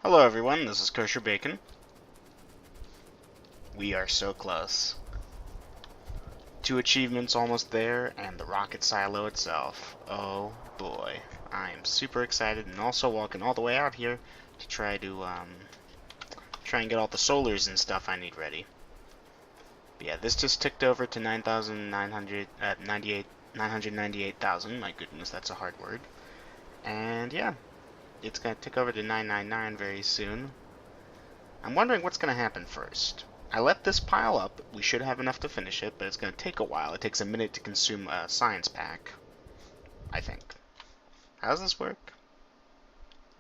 Hello everyone, this is Kosher Bacon. We are so close. 2 achievements almost there, and the rocket silo itself. Oh boy. I am super excited, and also walking all the way out here to try and get all the solars and stuff I need ready. But yeah, this just ticked over to 998,000. My goodness, that's a hard word. And yeah, it's gonna tick over to 999 very soon. I'm wondering what's going to happen first. I let this pile up. We should have enough to finish it, but it's going to take a while. It takes a minute to consume a science pack, I think. How does this work?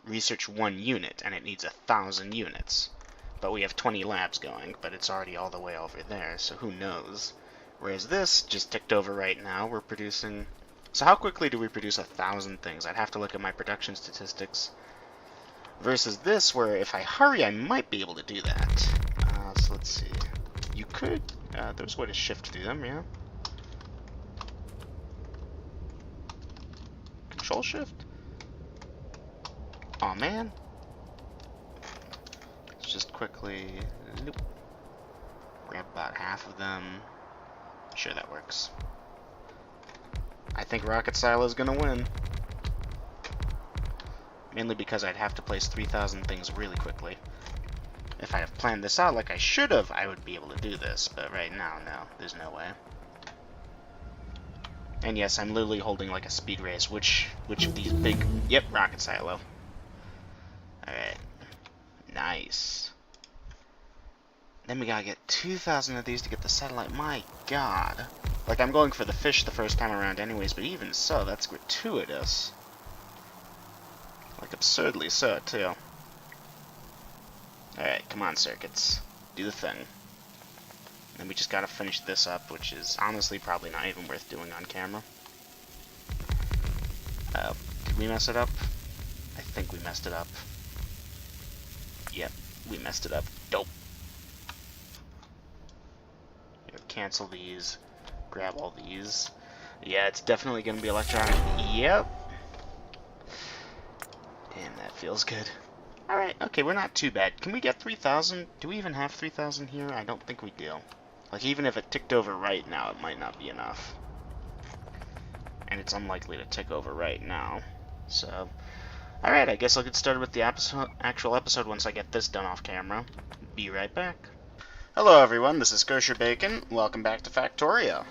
Research 1 unit, and it needs 1,000 units. But we have 20 labs going, but it's already all the way over there, so who knows. Whereas this just ticked over right now. We're producing... So how quickly do we produce 1,000 things? I'd have to look at my production statistics. Versus this, where if I hurry, I might be able to do that. So let's see. You could... there's a way to shift through them, yeah. Control shift? Aw, man. Let's just quickly... Nope. Grab about half of them. Sure, that works. I think Rocket Silo's gonna win. Mainly because I'd have to place 3,000 things really quickly. If I have planned this out like I should have, I would be able to do this, but right now, no, there's no way. And yes, I'm literally holding like a speed race. Which of these big... Yep, rocket silo. Alright. Nice. Then we gotta get 2,000 of these to get the satellite. My god. Like, I'm going for the fish the first time around anyways, but even so, that's gratuitous. Like, absurdly so, too. Alright, come on, circuits. Do the thing. Then we just gotta finish this up, which is honestly probably not even worth doing on camera. Did we mess it up? I think we messed it up. Yep, we messed it up. Dope. Here, cancel these. Grab all these. Yeah, it's definitely gonna be electronic. Yep. Damn, that feels good. Alright, okay, we're not too bad. Can we get 3,000? Do we even have 3,000 here? I don't think we do. Like, even if it ticked over right now, it might not be enough. And it's unlikely to tick over right now. So, alright, I guess I'll get started with the actual episode once I get this done off camera. Be right back. Hello everyone, this is Kosher Bacon. Welcome back to Factorio.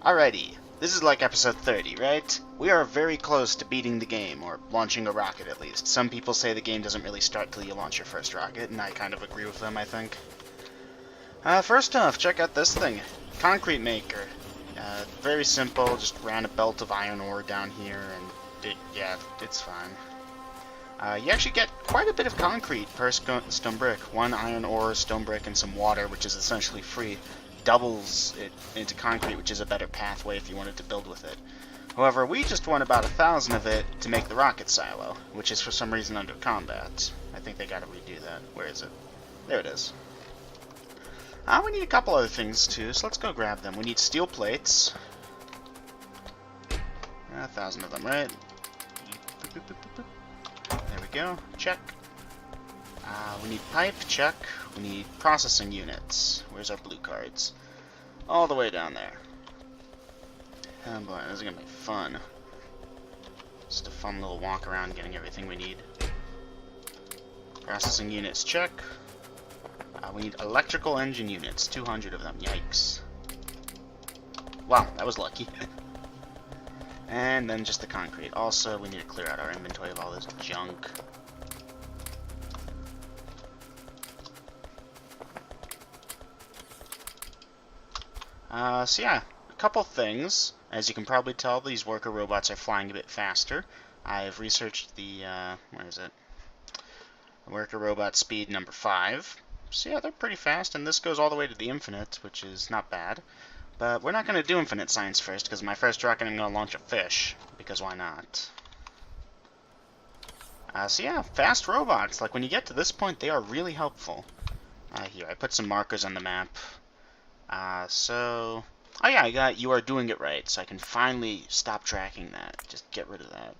Alrighty. This is like episode 30, right? We are very close to beating the game, or launching a rocket at least. Some people say the game doesn't really start till you launch your first rocket, and I kind of agree with them, I think. First off, check out this thing. Concrete maker. Very simple, just ran a belt of iron ore down here, and yeah, it's fine. You actually get quite a bit of concrete per stone brick. 1 iron ore, stone brick, and some water, which is essentially free. Doubles it into concrete, which is a better pathway if you wanted to build with it. However, we just want about 1,000 of it to make the rocket silo, which is for some reason under combat. I think they gotta redo that. Where is it? There it is. We need a couple other things too, so let's go grab them. We need steel plates. 1,000 of them, right? There we go. Check. We need pipe, check. We need processing units. Where's our blue cards? All the way down there. Oh boy, this is gonna be fun. Just a fun little walk around getting everything we need. Processing units, check. We need electrical engine units, 200 of them. Yikes. Wow, that was lucky. And then just the concrete. Also, we need to clear out our inventory of all this junk. So yeah, a couple things. As you can probably tell, these worker robots are flying a bit faster. I've researched the, where is it? Worker robot speed number 5. So yeah, they're pretty fast, and this goes all the way to the infinite, which is not bad. But we're not going to do infinite science first, because my first rocket I'm going to launch a fish, because why not? So yeah, fast robots. Like, when you get to this point, they are really helpful. Here, I put some markers on the map. Oh yeah, I got you are doing it right, so I can finally stop tracking that. Just get rid of that.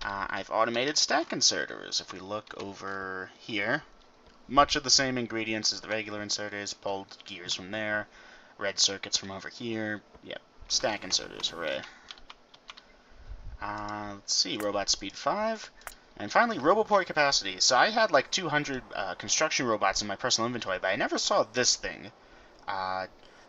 I've automated stack inserters. If we look over here, much of the same ingredients as the regular inserters, pulled gears from there, red circuits from over here. Yep, stack inserters, hooray. Let's see, robot speed 5. And finally, roboport capacity. So I had like 200 construction robots in my personal inventory, but I never saw this thing.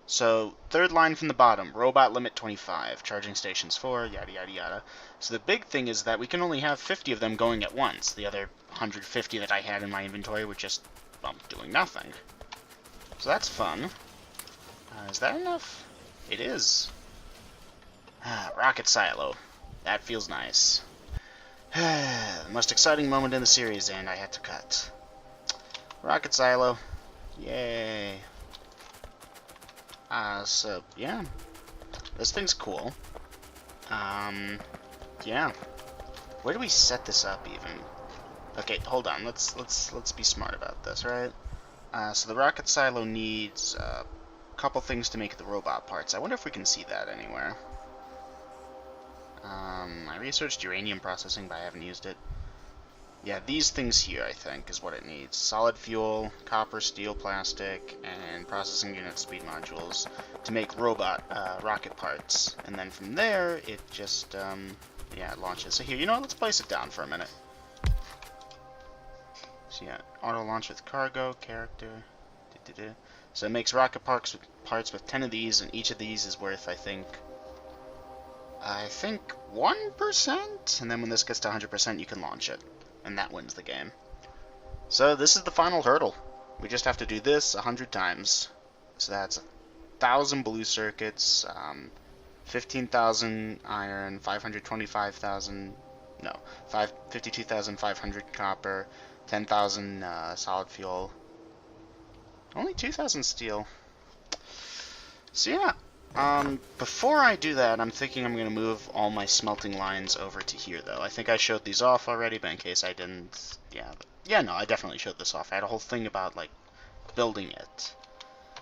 So third line from the bottom, robot limit 25, charging stations 4, yada yada yada. So the big thing is that we can only have 50 of them going at once. The other 150 that I had in my inventory were just, well, doing nothing. So that's fun. Is that enough? It is. Rocket silo. That feels nice. The most exciting moment in the series, and I had to cut. Rocket silo. Yay. So, yeah. This thing's cool. Yeah. Where do we set this up, even? Okay, hold on. Let's be smart about this, right? So the rocket silo needs a couple things to make the robot parts. I wonder if we can see that anywhere. I researched uranium processing, but I haven't used it. Yeah, these things here, I think, is what it needs. Solid fuel, copper, steel, plastic, and processing unit speed modules to make rocket parts. And then from there, it just, yeah, it launches. So here, you know what, let's place it down for a minute. So yeah, auto launch with cargo, character, So it makes rocket parts with 10 of these, and each of these is worth, I think 1%? And then when this gets to 100%, you can launch it. And that wins the game. So this is the final hurdle. We just have to do this 100 times. So that's 1,000 blue circuits, 15,000 iron, 52,500 copper, 10,000 solid fuel, only 2,000 steel. So yeah. Before I do that, I'm thinking I'm going to move all my smelting lines over to here, though. I think I showed these off already, but in case I didn't, yeah, no, I definitely showed this off. I had a whole thing about, like, building it.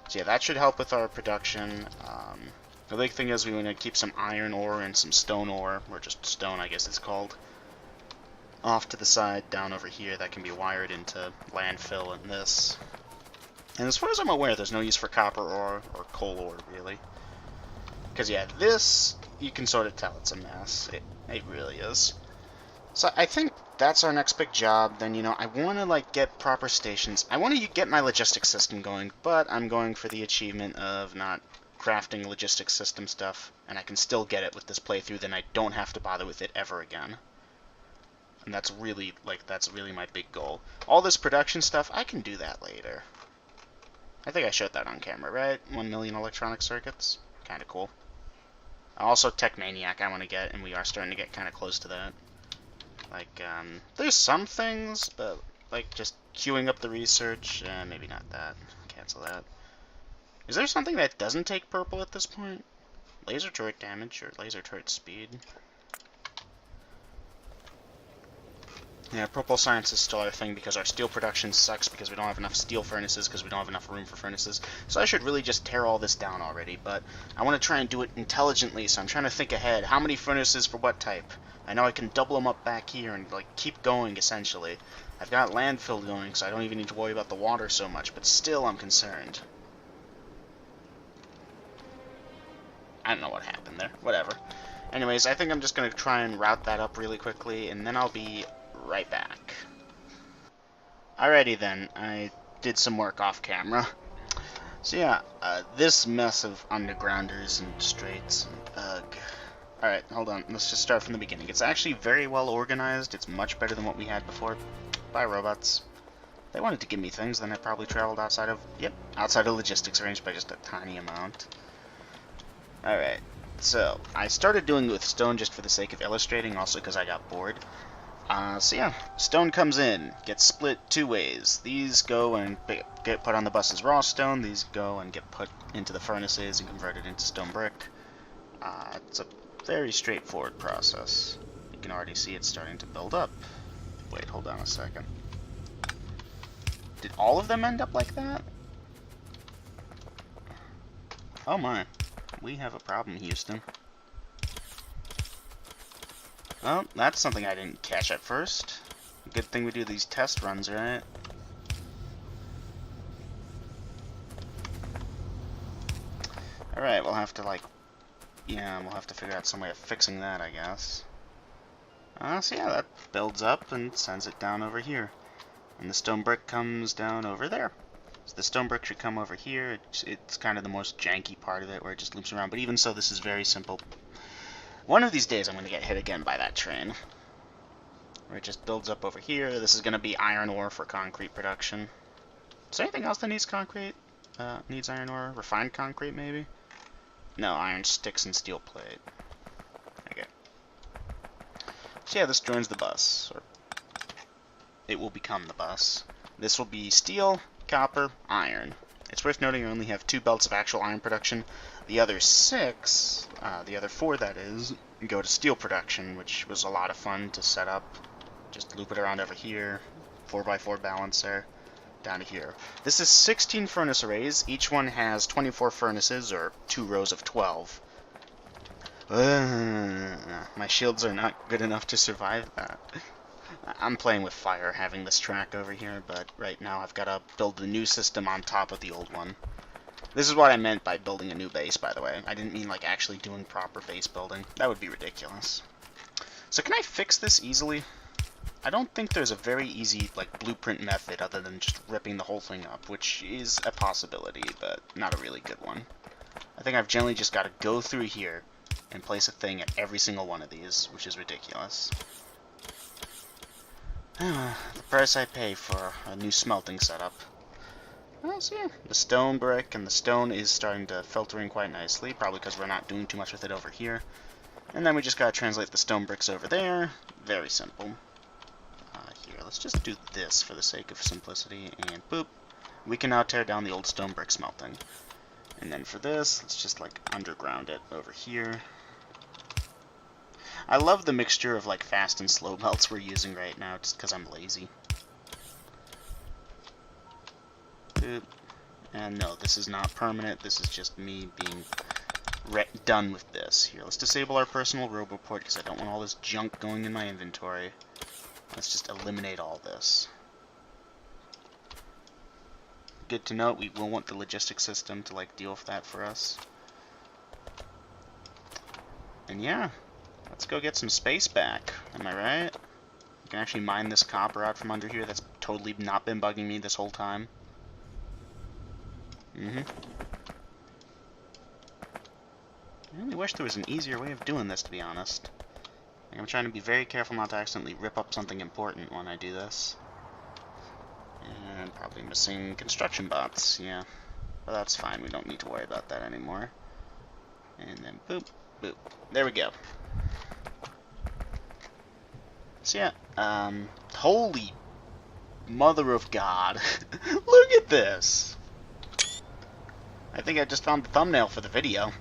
So yeah, that should help with our production. The big thing is we want to keep some iron ore and some stone ore, or just stone, I guess it's called, off to the side, down over here, that can be wired into landfill and this. And as far as I'm aware, there's no use for copper ore, or coal ore, really. Because, yeah, this, you can sort of tell it's a mess. It really is. So I think that's our next big job. Then, you know, I want to, like, get proper stations. I want to get my logistics system going, but I'm going for the achievement of not crafting logistics system stuff, and I can still get it with this playthrough, then I don't have to bother with it ever again. And that's really my big goal. All this production stuff, I can do that later. I think I showed that on camera, right? 1 million electronic circuits. Kind of cool. Also, Tech Maniac I want to get, and we are starting to get kind of close to that. Like, there's some things, but, like, just queuing up the research, maybe not that. Cancel that. Is there something that doesn't take purple at this point? Laser turret damage, or laser turret speed? Yeah, purple science is still our thing because our steel production sucks because we don't have enough steel furnaces because we don't have enough room for furnaces. So I should really just tear all this down already, but I want to try and do it intelligently, so I'm trying to think ahead. How many furnaces for what type? I know I can double them up back here and, like, keep going, essentially. I've got landfill going, so I don't even need to worry about the water so much, but still I'm concerned. I don't know what happened there. Whatever. Anyways, I think I'm just going to try and route that up really quickly, and then I'll be right back. Alrighty then, I did some work off camera. So yeah, this mess of undergrounders and straits, ugh. Alright, hold on, let's just start from the beginning. It's actually very well organized, it's much better than what we had before. Bye, robots. If they wanted to give me things, then I probably traveled outside of logistics range by just a tiny amount. Alright, so, I started doing it with stone just for the sake of illustrating, also because I got bored. So yeah, stone comes in, gets split two ways. These go and get put on the bus as raw stone, these go and get put into the furnaces and converted into stone brick. It's a very straightforward process. You can already see it's starting to build up. Wait, hold on a second. Did all of them end up like that? Oh my, we have a problem, Houston. Well, that's something I didn't catch at first. Good thing we do these test runs, right? Alright, we'll have to, like... Yeah, we'll have to figure out some way of fixing that, I guess. So yeah, that builds up and sends it down over here. And the stone brick comes down over there. So the stone brick should come over here. It's kind of the most janky part of it, where it just loops around. But even so, this is very simple. One of these days, I'm going to get hit again by that train. Where it just builds up over here. This is going to be iron ore for concrete production. Is there anything else that needs concrete? Needs iron ore? Refined concrete, maybe? No, iron sticks and steel plate. Okay. So yeah, this joins the bus. Or it will become the bus. This will be steel, copper, iron. It's worth noting I only have 2 belts of actual iron production. The other 6, the other 4 that is, go to steel production, which was a lot of fun to set up. Just loop it around over here, 4x4 balancer, down to here. This is 16 furnace arrays. Each one has 24 furnaces, or 2 rows of 12. My shields are not good enough to survive that. I'm playing with fire having this track over here, but right now I've got to build the new system on top of the old one. This is what I meant by building a new base, by the way. I didn't mean like actually doing proper base building. That would be ridiculous. So can I fix this easily? I don't think there's a very easy like blueprint method other than just ripping the whole thing up, which is a possibility, but not a really good one. I think I've generally just got to go through here and place a thing at every single one of these, which is ridiculous. The price I pay for a new smelting setup. Well, so yeah, the stone brick and the stone is starting to filter in quite nicely, probably because we're not doing too much with it over here. And then we just gotta translate the stone bricks over there. Very simple. Here, let's just do this for the sake of simplicity, and boop. We can now tear down the old stone brick smelting. And then for this, let's just like underground it over here. I love the mixture of like fast and slow melts we're using right now, just because I'm lazy. Boop. And no, this is not permanent. This is just me being done with this. Here, let's disable our personal roboport because I don't want all this junk going in my inventory. Let's just eliminate all this. Good to note, we will want the logistics system to like deal with that for us. And yeah, let's go get some space back. Am I right? You can actually mine this copper out from under here. That's totally not been bugging me this whole time. I really wish there was an easier way of doing this, to be honest. Like, I'm trying to be very careful not to accidentally rip up something important when I do this. And probably missing construction bots, yeah. But that's fine, we don't need to worry about that anymore. And then boop, boop. There we go. So yeah, holy mother of God. Look at this! I think I just found the thumbnail for the video.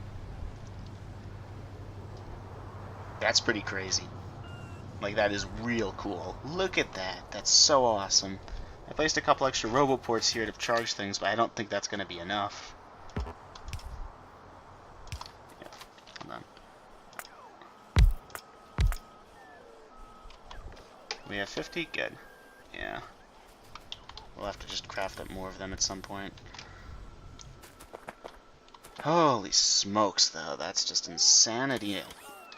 That's pretty crazy. Like, that is real cool. Look at that. That's so awesome. I placed a couple extra roboports here to charge things, but I don't think that's going to be enough. Yeah, hold on. We have 50? Good. Yeah. We'll have to just craft up more of them at some point. Holy smokes, though. That's just insanity.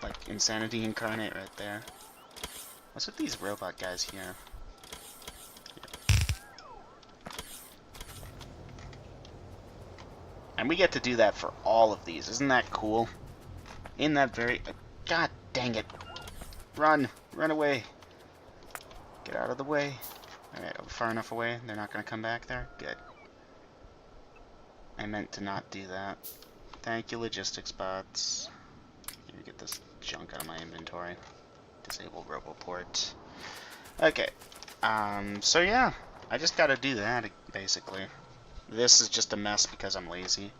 Like, insanity incarnate right there. What's with these robot guys here? And we get to do that for all of these. Isn't that cool? In that very... God dang it. Run. Run away. Get out of the way. Alright, are we far enough away? They're not going to come back there? Good. I meant to not do that. Thank you, logistics bots. Let me get this junk out of my inventory. Disable roboport. Okay. So yeah. I just gotta do that, basically. This is just a mess because I'm lazy.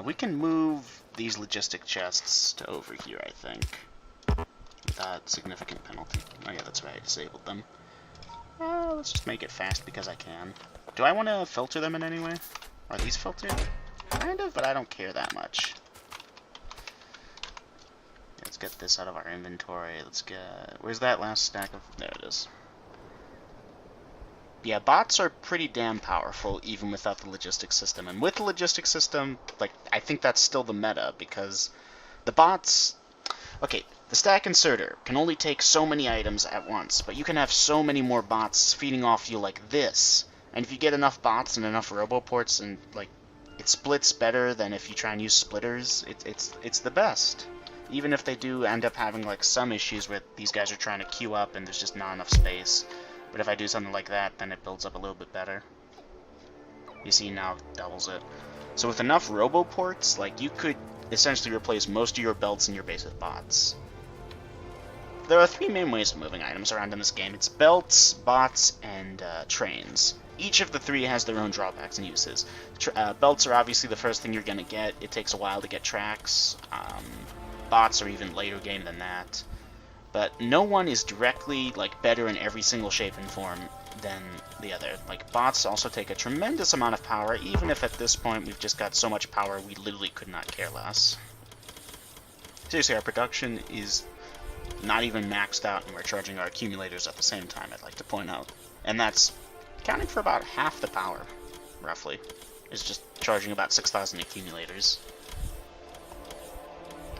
We can move these logistic chests to over here, I think. Without significant penalty. Oh yeah, that's right, I disabled them. Let's just make it fast because I can. Do I want to filter them in any way? Are these filtered? Kind of, but I don't care that much. Yeah, let's get this out of our inventory. Let's get... Where's that last stack of... There it is. Yeah, bots are pretty damn powerful, even without the logistics system. And with the logistics system, like, I think that's still the meta, because the bots... Okay, the stack inserter can only take so many items at once, but you can have so many more bots feeding off you like this. And if you get enough bots and enough roboports, and, like, it splits better than if you try and use splitters, it's the best. Even if they do end up having, like, some issues where these guys are trying to queue up and there's just not enough space. But if I do something like that, then it builds up a little bit better. You see, now it doubles it. So with enough roboports, like, you could essentially replace most of your belts in your base with bots. There are 3 main ways of moving items around in this game. It's belts, bots, and trains. Each of the 3 has their own drawbacks and uses. Belts are obviously the first thing you're going to get. It takes a while to get tracks. Bots are even later game than that. But no one is directly, like, better in every single shape and form than the other. Like, bots also take a tremendous amount of power, even if at this point we've just got so much power we literally could not care less. Seriously, our production is not even maxed out, and we're charging our accumulators at the same time, I'd like to point out. And that's accounting for about half the power, roughly, is just charging about 6,000 accumulators.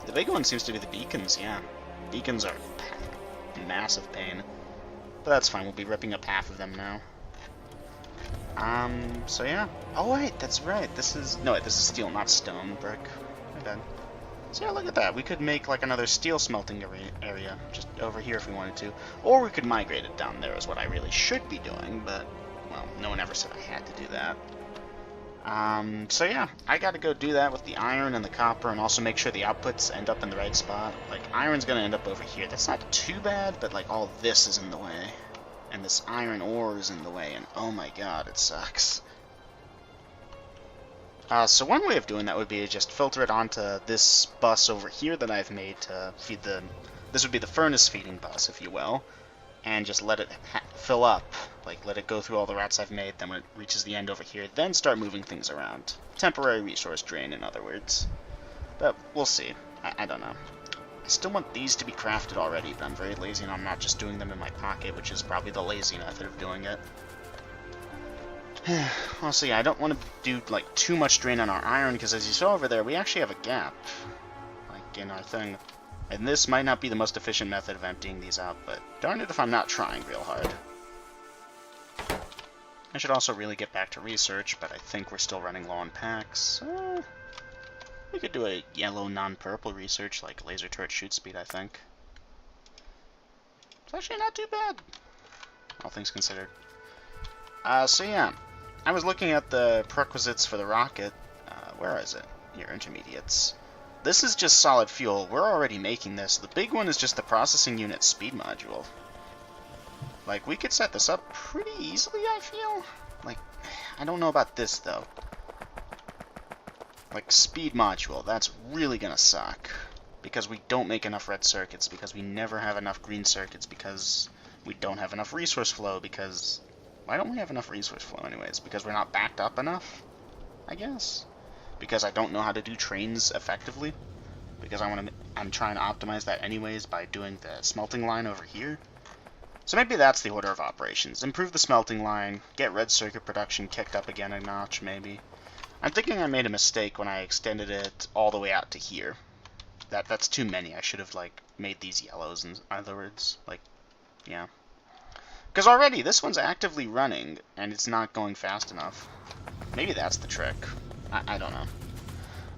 The big one seems to be the beacons, yeah. Beacons are massive pain. But that's fine, we'll be ripping up half of them now. So yeah. Oh wait, that's right, this is... No, wait, this is steel, not stone, brick. My bad. So yeah, look at that. We could make like another steel smelting area just over here if we wanted to. Or we could migrate it down there is what I really should be doing, but, well, no one ever said I had to do that. So yeah, I gotta go do that with the iron and the copper, and also make sure the outputs end up in the right spot. Like, iron's gonna end up over here. That's not too bad, but like all this is in the way. And this iron ore is in the way, and oh my god, it sucks. So one way of doing that would be to just filter it onto this bus over here that I've made to feed the... This would be the furnace feeding bus, if you will. And just let it fill up. Like, let it go through all the routes I've made, then when it reaches the end over here, then start moving things around. Temporary resource drain, in other words. But we'll see. I don't know. I still want these to be crafted already, but I'm very lazy and I'm not just doing them in my pocket, which is probably the lazy method of doing it. Also, yeah, I don't want to do, like, too much drain on our iron, because as you saw over there, we actually have a gap, like, in our thing. And this might not be the most efficient method of emptying these out, but darn it if I'm not trying real hard. I should also really get back to research, but I think we're still running low on packs. We could do a yellow, non-purple research, like laser turret shoot speed, I think. It's actually not too bad, all things considered. So yeah, I was looking at the prerequisites for the rocket. Where is it? Your intermediates. This is just solid fuel. We're already making this. The big one is just the processing unit speed module. Like, we could set this up pretty easily, I feel. Like, I don't know about this, though. Like, speed module, that's really gonna suck. Because we don't make enough red circuits, because we never have enough green circuits, because we don't have enough resource flow, because... Why don't we have enough resource flow anyways? Because we're not backed up enough? I guess. Because I don't know how to do trains effectively. Because I'm trying to optimize that anyways by doing the smelting line over here. So maybe that's the order of operations. Improve the smelting line, get red circuit production kicked up again a notch, maybe. I'm thinking I made a mistake when I extended it all the way out to here. That's too many. I should have, like, made these yellows, in other words. Like, yeah. Because already, this one's actively running, and it's not going fast enough. Maybe that's the trick. I don't know.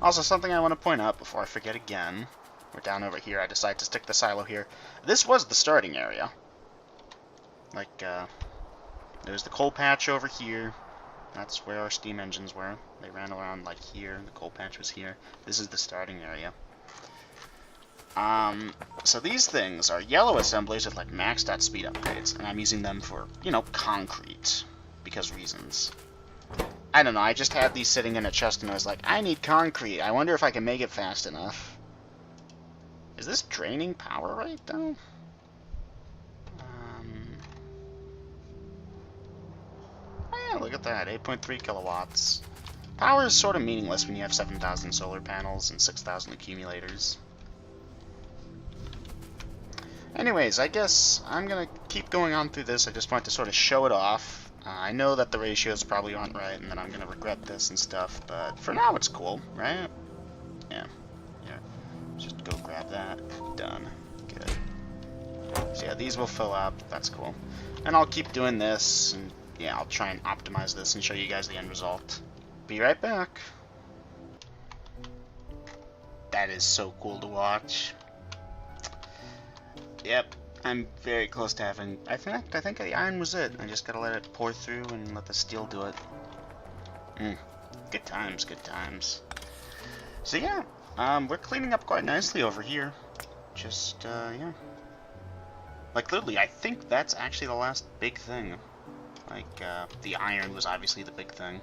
Also, something I want to point out before I forget again. We're down over here. I decided to stick the silo here. This was the starting area. Like, there's the coal patch over here. That's where our steam engines were. They ran around, like, here. The coal patch was here. This is the starting area. So these things are yellow assemblies with, like, maxed out speed upgrades, and I'm using them for, you know, concrete, because reasons. I don't know, I just had these sitting in a chest, and I was like, I need concrete, I wonder if I can make it fast enough. Is this draining power right, though? Oh yeah, look at that, 8.3 kilowatts. Power is sort of meaningless when you have 7,000 solar panels and 6,000 accumulators. Anyways, I guess I'm gonna keep going on through this. I just wanted to sort of show it off. I know that the ratios probably aren't right, and that I'm gonna regret this and stuff, but for now it's cool, right? Yeah. Yeah. Just go grab that. Done. Good. So yeah, these will fill up. That's cool. And I'll keep doing this, and yeah, I'll try and optimize this and show you guys the end result. Be right back. That is so cool to watch. Yep, I'm very close to having... I think the iron was it. I just gotta let it pour through and let the steel do it. Good times, good times. So yeah, we're cleaning up quite nicely over here. Just, yeah. Like, literally, I think that's actually the last big thing. Like, the iron was obviously the big thing.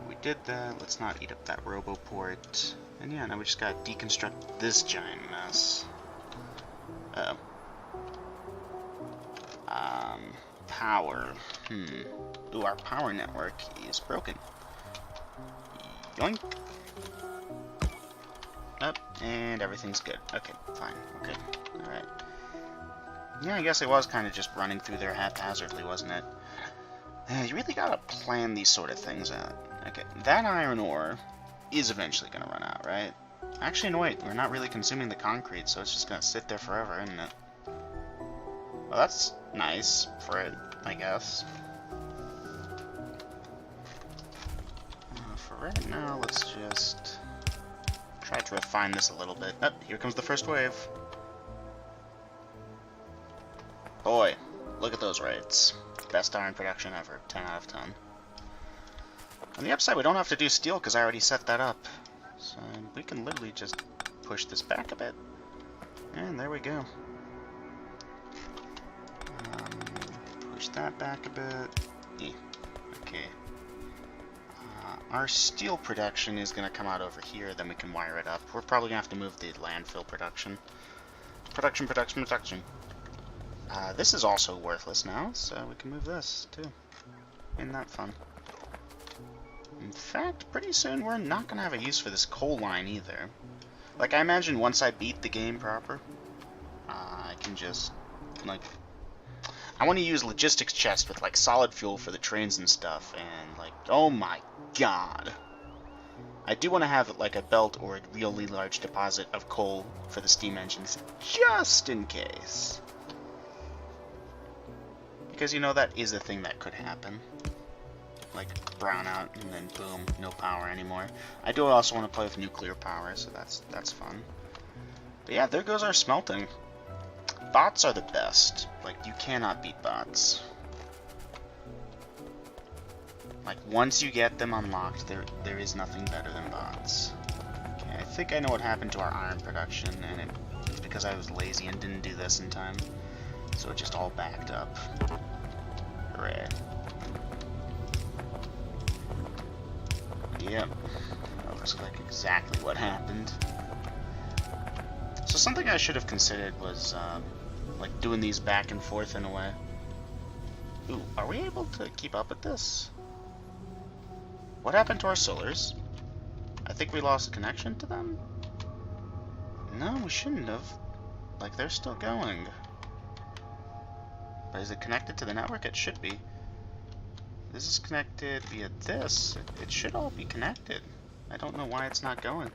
We did that. Let's not eat up that roboport. And yeah, now we just gotta deconstruct this giant mess. Uh-oh. Power. Ooh, our power network is broken. Yoink. Up, and everything's good. Okay, fine. We're good. Alright. Yeah, I guess it was kind of just running through there haphazardly, wasn't it? You really gotta plan these sort of things out. Okay, that iron ore is eventually gonna run out, right? Actually, no, wait, we're not really consuming the concrete, so it's just gonna sit there forever, isn't it? Well, that's nice for it, I guess. For right now, let's just try to refine this a little bit. Oh, here comes the first wave. Boy, look at those rates. Best iron production ever, 10 out of 10. On the upside, we don't have to do steel because I already set that up. So we can literally just push this back a bit. And there we go. Push that back a bit. Okay. Our steel production is going to come out over here, then we can wire it up. We're probably going to have to move the landfill production. Production. This is also worthless now, so we can move this, too. Isn't that fun? In fact, pretty soon we're not going to have a use for this coal line either. Like, I imagine once I beat the game proper, I can just, like... I want to use logistics chest with, like, solid fuel for the trains and stuff, and, like, oh my god. I do want to have, like, a belt or a really large deposit of coal for the steam engines, just in case. Because, you know, that is a thing that could happen. Like, brownout, and then boom, no power anymore. I do also want to play with nuclear power, so that's fun. But yeah, there goes our smelting. Bots are the best. Like, you cannot beat bots. Like, once you get them unlocked, there is nothing better than bots. Okay, I think I know what happened to our iron production, and it's because I was lazy and didn't do this in time. So it just all backed up. Hooray. Yep. That looks like exactly what happened. So something I should have considered was, like, doing these back and forth in a way. Ooh, are we able to keep up with this? What happened to our solars? I think we lost connection to them? No, we shouldn't have. Like, they're still going. But is it connected to the network? It should be. This is connected via this. It should all be connected. I don't know why it's not going.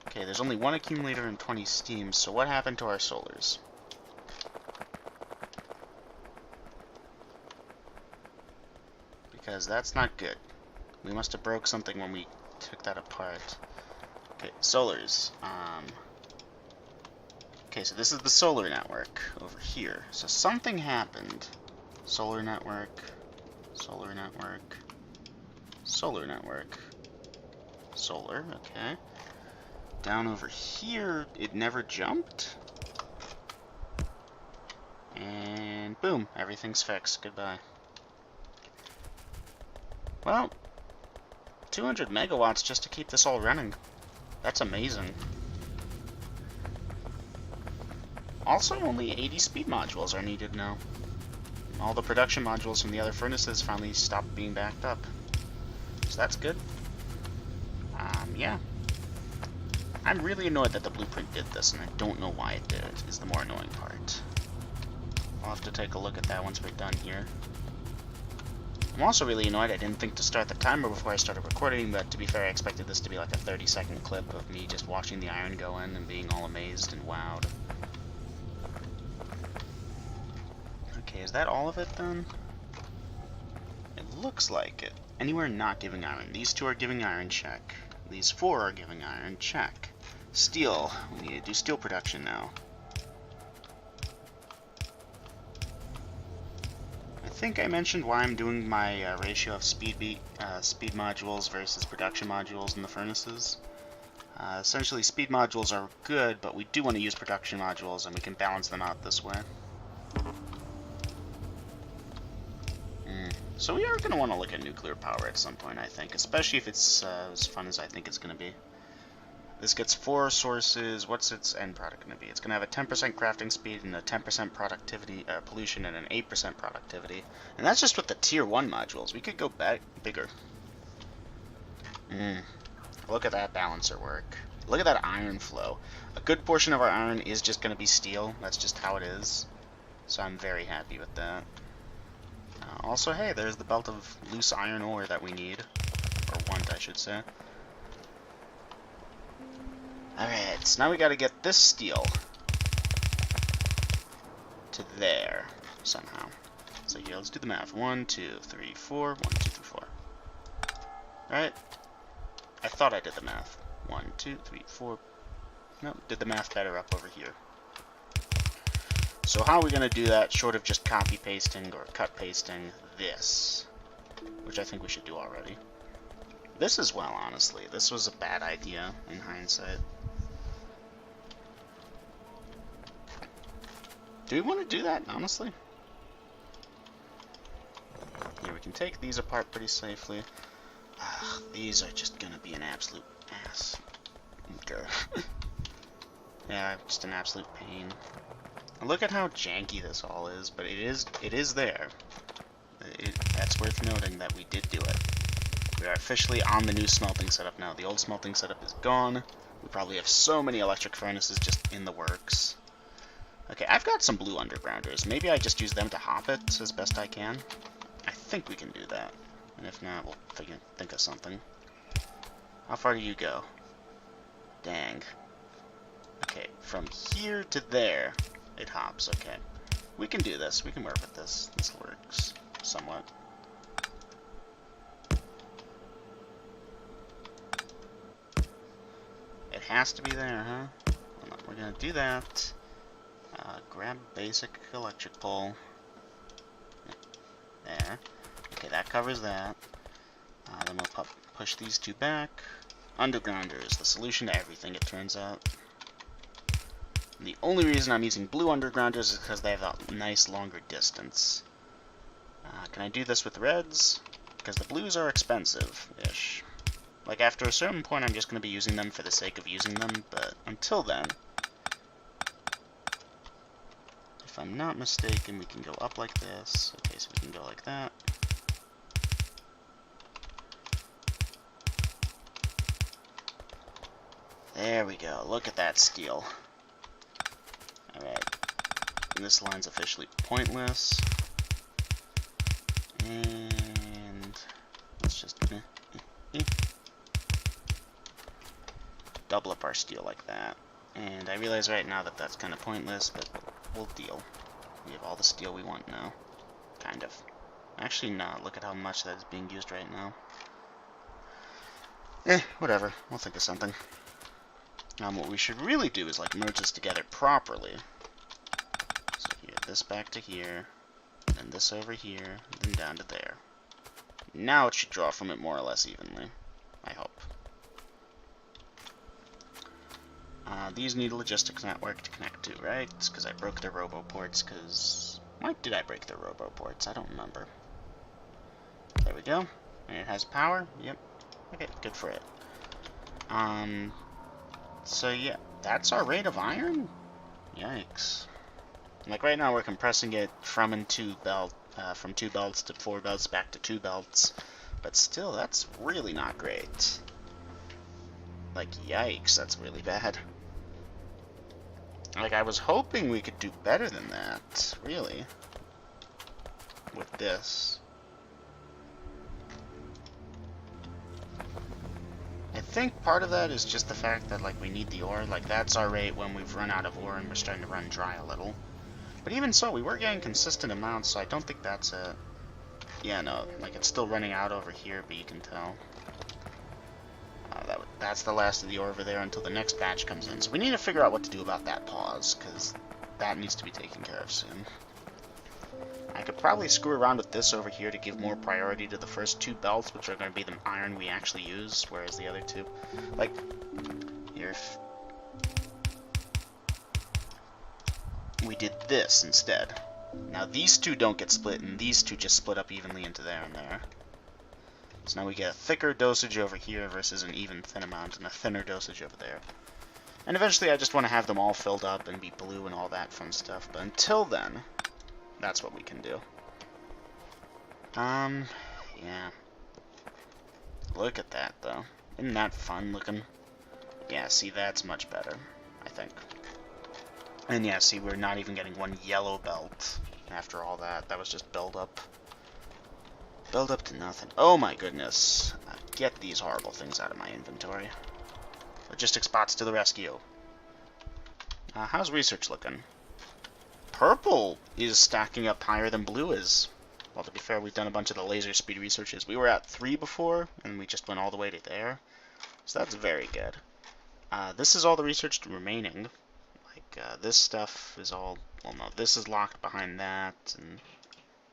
Okay, there's only one accumulator and 20 steam, so what happened to our solars? Because that's not good. We must have broke something when we took that apart. Okay, solars. Okay, so this is the solar network over here. So something happened. Solar network. Solar network. Solar network. Solar, okay. Down over here, it never jumped. And boom, everything's fixed. Goodbye. Well, 200 megawatts just to keep this all running. That's amazing. Also, only 80 speed modules are needed now. All the production modules from the other furnaces finally stopped being backed up. So that's good. Yeah. I'm really annoyed that the blueprint did this, and I don't know why it did it, is the more annoying part. I'll have to take a look at that once we're done here. I'm also really annoyed I didn't think to start the timer before I started recording, but to be fair, I expected this to be like a 30-second clip of me just watching the iron go in and being all amazed and wowed. Okay, is that all of it then? It looks like it. Anywhere not giving iron. These 2 are giving iron, check. These 4 are giving iron, check. Steel. We need to do steel production now. I think I mentioned why I'm doing my ratio of speed modules versus production modules in the furnaces. Essentially, speed modules are good, but we do want to use production modules, and we can balance them out this way. So we are going to want to look at nuclear power at some point, I think, especially if it's as fun as I think it's going to be. This gets 4 sources. What's its end product going to be? It's going to have a 10% crafting speed and a 10% productivity, pollution and an 8% productivity. And that's just with the tier 1 modules. We could go bigger. Look at that balancer work. Look at that iron flow. A good portion of our iron is just going to be steel. That's just how it is. So I'm very happy with that. Also, hey, there's the belt of loose iron ore that we need. Or want, I should say. Alright, so now we gotta get this steel to there, somehow. So here, let's do the math. 1, 2, 3, 4. 1, 2, 3, 4. Alright. I thought I did the math. 1, 2, 3, 4. Nope, did the math better up over here. So how are we going to do that, short of just copy-pasting or cut-pasting this? Which I think we should do already. This as well, honestly. This was a bad idea, in hindsight. Do we want to do that, honestly? Here, we can take these apart pretty safely. These are just going to be an absolute ass. Okay. Yeah, just an absolute pain. Look at how janky this all is, but it is there. That's worth noting that we did do it. We are officially on the new smelting setup now. The old smelting setup is gone. We probably have so many electric furnaces just in the works. Okay, I've got some blue undergrounders. Maybe I just use them to hop it as best I can. I think we can do that. And if not, we'll think of something. How far do you go? Dang. Okay, from here to there, it hops. Okay. We can do this. We can work with this. This works somewhat. It has to be there, huh? Well, we're gonna do that. Grab basic electric pole. There. Okay, that covers that. Then we'll push these 2 back. Undergrounder is the solution to everything, it turns out. And the only reason I'm using blue undergrounders is because they have a nice longer distance. Can I do this with reds? Because the blues are expensive-ish. Like, after a certain point, I'm just going to be using them for the sake of using them, but until then, if I'm not mistaken, we can go up like this. Okay, so we can go like that. There we go. Look at that steel. Alright. And this line's officially pointless. And let's just double up our steel like that. And I realize right now that that's kind of pointless, but we'll deal. We have all the steel we want now. Kind of. Actually, no. Look at how much that is being used right now. Whatever. We'll think of something. What we should really do is, like, merge this together properly. So here, this back to here, then this over here, then down to there. Now it should draw from it more or less evenly. I hope. These need a logistics network to connect to, right? It's because I broke their roboports, because... Why did I break their roboports? I don't remember. There we go. And it has power? Yep. Okay, good for it. So yeah, that's our rate of iron? Yikes. Like right now we're compressing it from 2 belts to 4 belts back to 2 belts. But still, that's really not great. Like, yikes, that's really bad. Like, I was hoping we could do better than that, really, with this. I think part of that is just the fact that, like, we need the ore. Like, that's our rate when we've run out of ore and we're starting to run dry a little. But even so, we were getting consistent amounts, so I don't think that's it. Yeah, no, like, it's still running out over here, but you can tell. That's the last of the ore over there until the next batch comes in. So we need to figure out what to do about that pause, because that needs to be taken care of soon. I could probably screw around with this over here to give more priority to the first two belts, which are going to be the iron we actually use, whereas the other two... Like, here... We did this instead. Now these two don't get split, and these two just split up evenly into there and there. So now we get a thicker dosage over here versus an even thin amount, and a thinner dosage over there. And eventually I just want to have them all filled up and be blue and all that fun stuff, but until then, that's what we can do. Yeah. Look at that, though. Isn't that fun looking? Yeah, see, that's much better, I think. And yeah, see, we're not even getting one yellow belt after all that. That was just build up. Build up to nothing. Oh my goodness. Get these horrible things out of my inventory. Logistics bots to the rescue. How's research looking? Purple is stacking up higher than blue is. Well, to be fair, we've done a bunch of the laser speed researches. We were at 3 before, and we just went all the way to there. So that's very good. This is all the research remaining. Like, this stuff is all... Well, no, this is locked behind that, and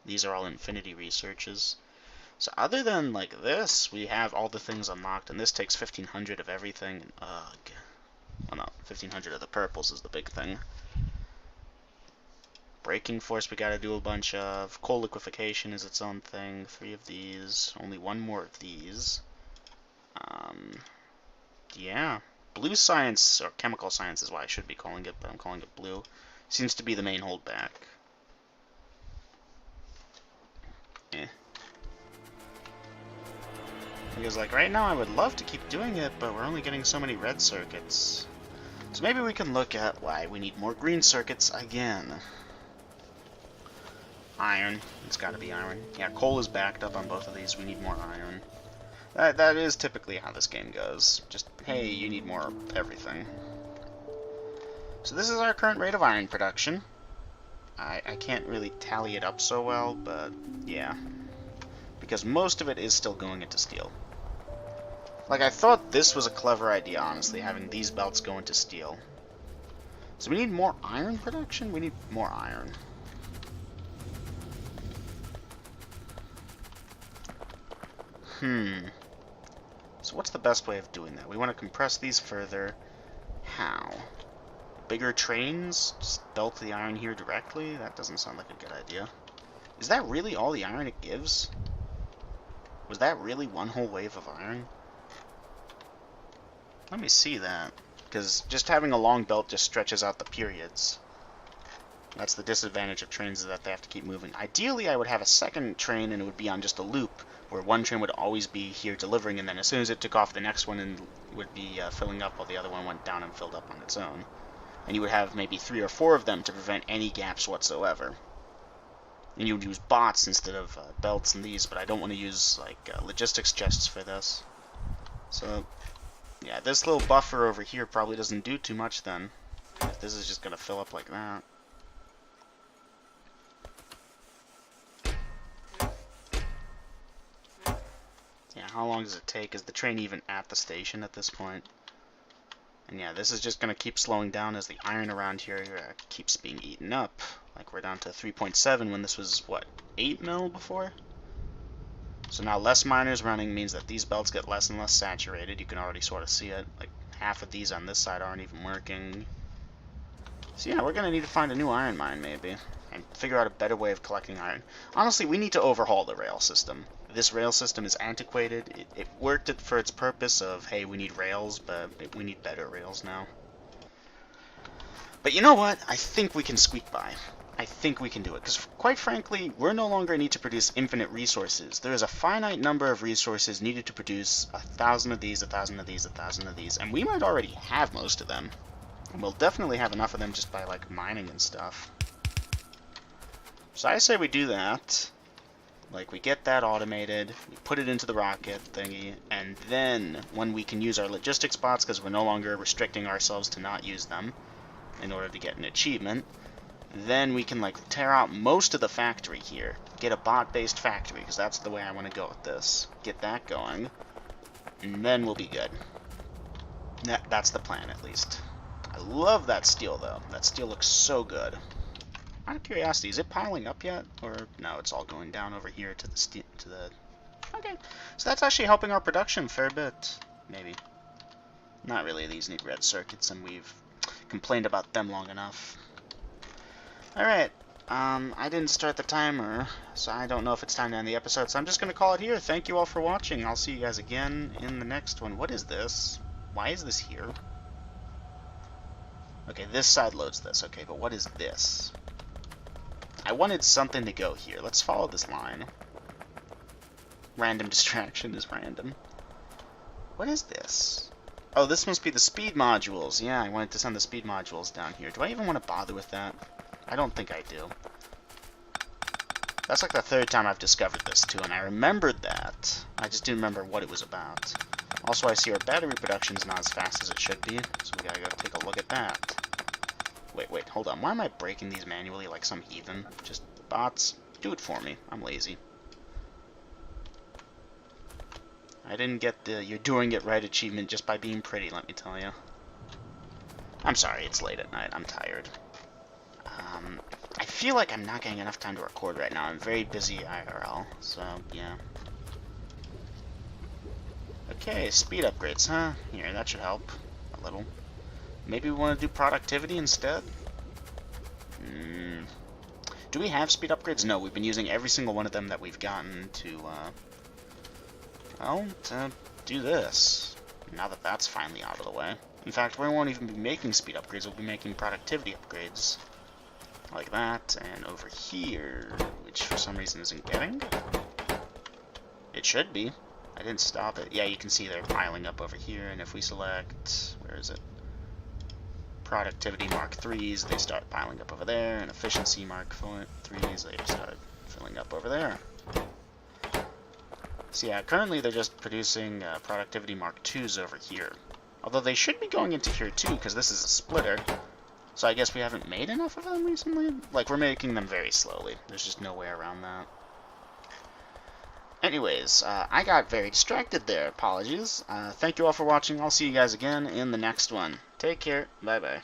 these are all infinity researches. So other than, like, this, we have all the things unlocked, and this takes 1,500 of everything. Ugh. Well, no, 1,500 of the purples is the big thing. Braking force we gotta do a bunch of. Coal liquefaction is its own thing. 3 of these. Only 1 more of these. Yeah. Blue science, or chemical science is what I should be calling it, but I'm calling it blue. Seems to be the main holdback. Eh. Because, like, right now I would love to keep doing it, but we're only getting so many red circuits. So maybe we can look at why we need more green circuits again. Iron. It's gotta be iron. Yeah, coal is backed up on both of these. We need more iron. That is typically how this game goes. Just, hey, you need more of everything. So this is our current rate of iron production. I can't really tally it up so well, but yeah. Because most of it is still going into steel. Like, I thought this was a clever idea, honestly, having these belts go into steel. So we need more iron production? We need more iron. So what's the best way of doing that? We want to compress these further. How? Bigger trains? Just belt the iron here directly? That doesn't sound like a good idea. Is that really all the iron it gives? Was that really one whole wave of iron? Let me see that. Because just having a long belt just stretches out the periods. That's the disadvantage of trains, is that they have to keep moving. Ideally, I would have a second train and it would be on just a loop, where one train would always be here delivering, and then as soon as it took off, the next one and would be filling up while the other one went down and filled up on its own. And you would have maybe 3 or 4 of them to prevent any gaps whatsoever. And you would use bots instead of belts and these, but I don't want to use like logistics chests for this. So, yeah, this little buffer over here probably doesn't do too much then, if this is just going to fill up like that. Yeah, how long does it take? Is the train even at the station at this point? And yeah, this is just going to keep slowing down as the iron around here keeps being eaten up. Like, we're down to 3.7 when this was, what, 8 mil before? So now less miners running means that these belts get less and less saturated. You can already sort of see it. Like, half of these on this side aren't even working. So yeah, we're going to need to find a new iron mine, maybe. And figure out a better way of collecting iron. Honestly, we need to overhaul the rail system. This rail system is antiquated. It worked for its purpose of, hey, we need rails, but we need better rails now. But you know what? I think we can squeak by. I think we can do it. Because, quite frankly, we're no longer need to produce infinite resources. There is a finite number of resources needed to produce 1,000 of these, 1,000 of these, 1,000 of these. And we might already have most of them. And we'll definitely have enough of them just by, like, mining and stuff. So I say we do that. Like, we get that automated, we put it into the rocket thingy, and then when we can use our logistics bots, because we're no longer restricting ourselves to not use them in order to get an achievement, then we can, like, tear out most of the factory here. Get a bot-based factory, because that's the way I want to go with this. Get that going, and then we'll be good. That's the plan, at least. I love that steel, though. That steel looks so good. Out of curiosity, is it piling up yet? Or, no, it's all going down over here to the Okay, so that's actually helping our production a fair bit. Maybe. Not really, these need red circuits, and we've complained about them long enough. Alright, I didn't start the timer, so I don't know if it's time to end the episode, so I'm just going to call it here. Thank you all for watching. I'll see you guys again in the next one. What is this? Why is this here? Okay, this side loads this. Okay, but what is this? I wanted something to go here. Let's follow this line. Random distraction is random. What is this? Oh, this must be the speed modules. Yeah, I wanted to send the speed modules down here. Do I even want to bother with that? I don't think I do. That's like the third time I've discovered this, too, and I remembered that. I just didn't remember what it was about. Also, I see our battery production is not as fast as it should be, so we gotta go take a look at that. Wait, hold on. Why am I breaking these manually like some heathen? Just bots, do it for me. I'm lazy. I didn't get the "you're doing it right" achievement just by being pretty, let me tell you. I'm sorry, it's late at night. I'm tired. I feel like I'm not getting enough time to record right now. I'm very busy IRL, so yeah. Okay, speed upgrades, huh? Here, that should help a little. Maybe we want to do productivity instead? Do we have speed upgrades? No, we've been using every single one of them that we've gotten to, well, to do this. Now that that's finally out of the way. In fact, we won't even be making speed upgrades, we'll be making productivity upgrades. Like that, and over here, which for some reason isn't getting. It should be. I didn't stop it. Yeah, you can see they're piling up over here, and if we select, where is it? Productivity Mark 3s, they start piling up over there, and Efficiency Mark 3s, they start filling up over there. So yeah, currently they're just producing Productivity Mark 2s over here. Although they should be going into here too, because this is a splitter. So I guess we haven't made enough of them recently? Like, we're making them very slowly. There's just no way around that. Anyways, I got very distracted there. Apologies. Thank you all for watching. I'll see you guys again in the next one. Take care. Bye-bye.